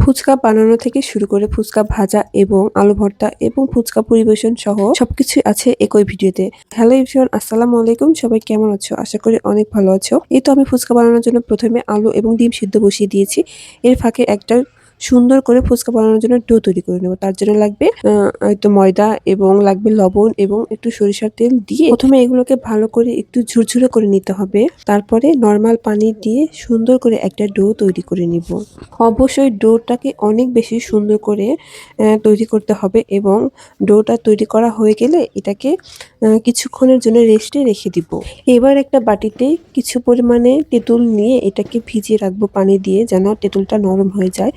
ফুচকা বানানো থেকে শুরু করে ফুচকা ভাজা এবং আলু ভর্তা এবং ফুচকা পরিবেশন সহ সবকিছু আছে একই ভিডিওতে। হ্যালো এভরিওয়ান, আসসালামু আলাইকুম। সবাই কেমন আছো? আশা করি অনেক ভালো আছো। এই তো আমি ফুচকা বানানোর জন্য প্রথমে আলু এবং ডিম সিদ্ধ বসিয়ে দিয়েছি। এর ফাঁকে একটা সুন্দর করে ফুচকা বানানোর জন্য ডো তৈরি করে নেব। তার জন্য লাগবে একটু ময়দা এবং লাগবে লবণ এবং একটু সরিষার তেল দিয়ে প্রথমে এগুলোকে ভালো করে একটু ঝুরঝুরে করে নিতে হবে। তারপরে নর্মাল পানি দিয়ে সুন্দর করে একটা ডো তৈরি করে নিব। অবশ্যই ডোটাকে অনেক বেশি সুন্দর করে তৈরি করতে হবে এবং ডোটা তৈরি করা হয়ে গেলে এটাকে কিছুক্ষণের জন্য রেস্টে রেখে দিব। এবার একটা বাটিতে কিছু পরিমাণে তেঁতুল নিয়ে এটাকে ভিজিয়ে রাখবো পানি দিয়ে, যেন তেঁতুলটা নরম হয়ে যায়।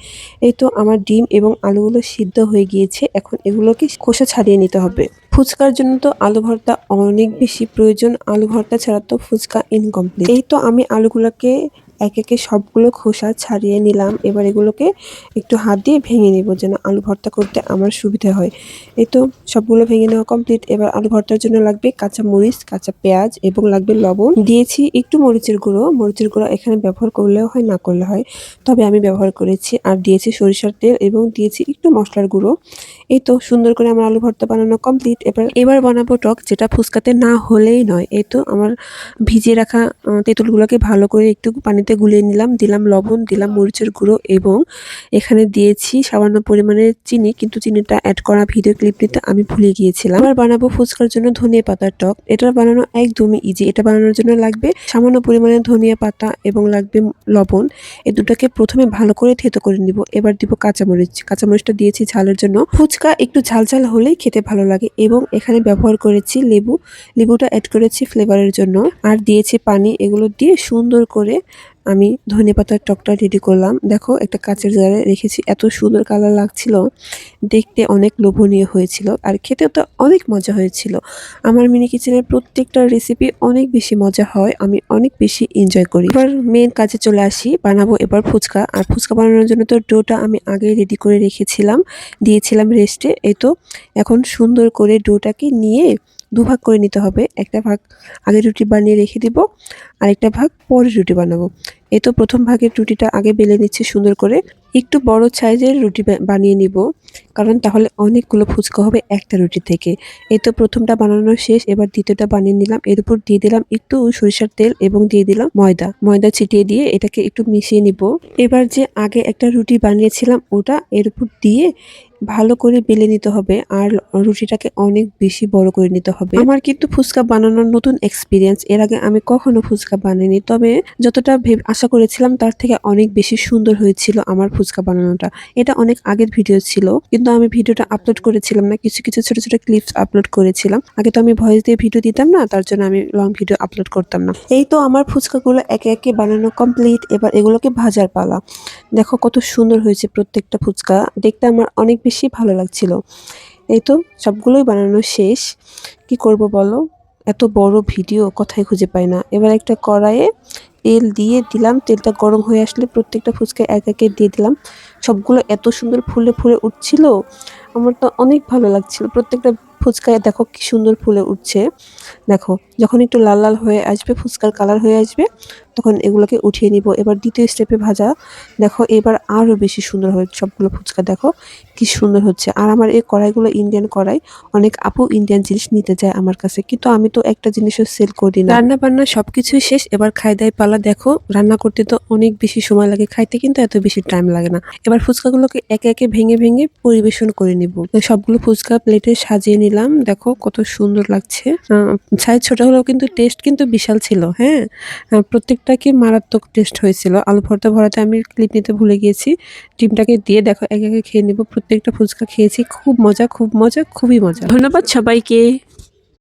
এই তো আমার ডিম এবং আলুগুলো সিদ্ধ হয়ে গিয়েছে। এখন এগুলোকে খোসা ছাড়িয়ে নিতে হবে। ফুচকার জন্য তো আলু ভর্তা অনেক বেশি প্রয়োজন। আলু ভর্তা ছাড়া তো ফুচকা ইনকমপ্লিট। এই তো আমি আলুগুলোকে একে একে সবগুলো খোসা ছাড়িয়ে নিলাম। এবার এগুলোকে একটু হাত দিয়ে ভেঙে নেব, যেন আলু ভর্তা করতে আমার সুবিধা হয়। এই তো সবগুলো ভেঙে নেওয়া কমপ্লিট। এবার আলু ভর্তার জন্য লাগবে কাঁচা মরিচ, কাঁচা পেঁয়াজ এবং লাগবে লবণ। দিয়েছি একটু মরিচের গুঁড়ো। মরিচের গুঁড়ো এখানে ব্যবহার করলেও হয়, না করলে হয়, তবে আমি ব্যবহার করেছি। আর দিয়েছি সরিষার তেল এবং দিয়েছি একটু মশলার গুঁড়ো। এই তো সুন্দর করে আমার আলু ভর্তা বানানো কমপ্লিট। এবার বানাবো টক, যেটা ফুচকাতে না হলেই নয়। এই তো আমার ভিজিয়ে রাখা তেঁতুলগুলোকে ভালো করে একটু পানিতে গুলিয়ে নিলাম। দিলাম লবণ, দিলাম মরিচের গুঁড়ো এবং এখানে দিয়েছি সামান্য পরিমাণে চিনি, কিন্তু চিনিটা অ্যাড করা ভিডিও ক্লিপ নিতে আমি ভুলে গিয়েছিলাম। এবার বানাবো ফুচকার জন্য ধনিয়া পাতার টক। এটা বানানো একদমই ইজি। এটা বানানোর জন্য লাগবে সামান্য পরিমাণে ধনিয়া পাতা এবং লাগবে লবণ। এই দুটাকে প্রথমে ভালো করে থেতো করে নিব। এবার দিব কাঁচামরিচ। কাঁচামরিচটা দিয়েছি ঝালের জন্য। ফুচকা একটু ঝাল ঝাল হলেই খেতে ভালো লাগে। এবং এখানে ব্যবহার করেছি লেবু। লেবুটা অ্যাড করেছি ফ্লেভারের জন্য। আর দিয়েছি পানি। এগুলো দিয়ে সুন্দর করে আমি ধনেপাতার টকটা রেডি করলাম। দেখো, একটা কাঁচের জারে রেখেছি। এত সুন্দর কালার লাগছিল, দেখতে অনেক লোভনীয় হয়েছিল, আর খেতেও তো অনেক মজা হয়েছিল। আমার মিনি কিচেনের প্রত্যেকটা রেসিপি অনেক বেশি মজা হয়, আমি অনেক বেশি এনজয় করি। এবার মেন কাজে চলে আসি। বানাবো এবার ফুচকা। আর ফুচকা বানানোর জন্য তো ডোটা আমি আগেই রেডি করে রেখেছিলাম, দিয়েছিলাম রেস্টে। এই তো এখন সুন্দর করে ডোটাকে নিয়ে দুভাগ করে নিতে হবে। একটা ভাগ আগে রুটি বানিয়ে রেখে দিব, আরেকটা ভাগ পরে রুটি বানাবো। এই তো প্রথম ভাগের রুটিটা আগে বেলে নিচ্ছি সুন্দর করে। একটু বড় সাইজের রুটি বানিয়ে নিব, কারণ তাহলে অনেকগুলো ফুচকা হবে একটা রুটি থেকে। এই তো প্রথমটা বানানো শেষ। এবার দ্বিতীয়টা বানিয়ে নিলাম। এর উপর দিয়ে দিলাম একটু সরিষার তেল এবং দিয়ে দিলাম ময়দা ছিটিয়ে দিয়ে এটাকে একটু মিশিয়ে নিব। এবার যে আগে একটা রুটি বানিয়েছিলাম ওটা এর উপর দিয়ে ভালো করে বেলে নিতে হবে, আর রুটিটাকে অনেক বেশি বড় করে নিতে হবে। আমার কিন্তু ফুচকা বানানোর নতুন এক্সপিরিয়েন্স। এর আগে আমি কখনো ফুচকা বানাইনি, তবে যতটা আশা করেছিলাম তার থেকে অনেক বেশি সুন্দর হয়েছিল আমার ফুচকা বানানোটা। এটা অনেক আগের ভিডিও ছিল, কিন্তু আমি ভিডিওটা আপলোড করেছিলাম না, কিছু কিছু ছোট ছোট ক্লিপস আপলোড করেছিলাম। আগে তো আমি ভয়েস দিয়ে ভিডিও দিতাম না, তার জন্য আমি লং ভিডিও আপলোড করতাম না। এই তো আমার ফুচকাগুলো একে একে বানানো কমপ্লিট। এবার এগুলোকে ভাজার পালা। দেখো কত সুন্দর হয়েছে প্রত্যেকটা ফুচকা, দেখতে আমার অনেক বেশি ভালো লাগছিল। এই তো সবগুলোই বানানো শেষ। কি করব বলো, এত বড় ভিডিও কথাই খুঁজে পাই না। এবার একটা কড়াইয়ে তেল দিয়ে দিলাম। তেলটা গরম হয়ে আসলে প্রত্যেকটা ফুচকা এক একে দিয়ে দিলাম। সবগুলো এত সুন্দর ফুলে ফুলে উঠছিল, আমার তো অনেক ভালো লাগছিল। প্রত্যেকটা ফুচকায় দেখো কি সুন্দর ফুলে উঠছে। দেখো, যখন একটু লাল লাল হয়ে আসবে, ফুচকার কালার হয়ে আসবে, তখন এগুলোকে উঠিয়ে নিব। এবার দ্বিতীয় স্টেপে ভাজা। দেখো এবার আরো বেশি সুন্দর হয় সবগুলো ফুচকা। দেখো কি সুন্দর হচ্ছে। আর আমার এই কড়াইগুলো ইন্ডিয়ান কড়াই। অনেক আপু ইন্ডিয়ান জিনিস নিতে চায় আমার কাছে, কিন্তু আমি তো একটা জিনিসও সেল করি না। রান্না বান্না সবকিছুই শেষ। এবার খাই দাই পালা। দেখো, রান্না করতে তো অনেক বেশি সময় লাগে, খাইতে কিন্তু এত বেশি টাইম লাগে না। এবার ফুচকাগুলোকে একে একে ভেঙে ভেঙে পরিবেশন করে নিব। সবগুলো ফুচকা প্লেটে সাজিয়ে নিলাম। দেখো কত সুন্দর লাগছে। সাইজ ছোট হলেও কিন্তু টেস্ট কিন্তু বিশাল ছিল। হ্যাঁ, প্রত্যেকটা কি মারাত্মক টেস্ট হয়েছিল। আলু ভর্তা ভরাতে আমি ক্লিপ নিতে ভুলে গিয়েছি। ডিমটাকে দিয়ে দেখো একে একে খেয়ে নিব। প্রত্যেকটা ফুচকা খেয়েছি, খুব মজা, খুব মজা, খুবই মজা। ধন্যবাদ সবাইকে।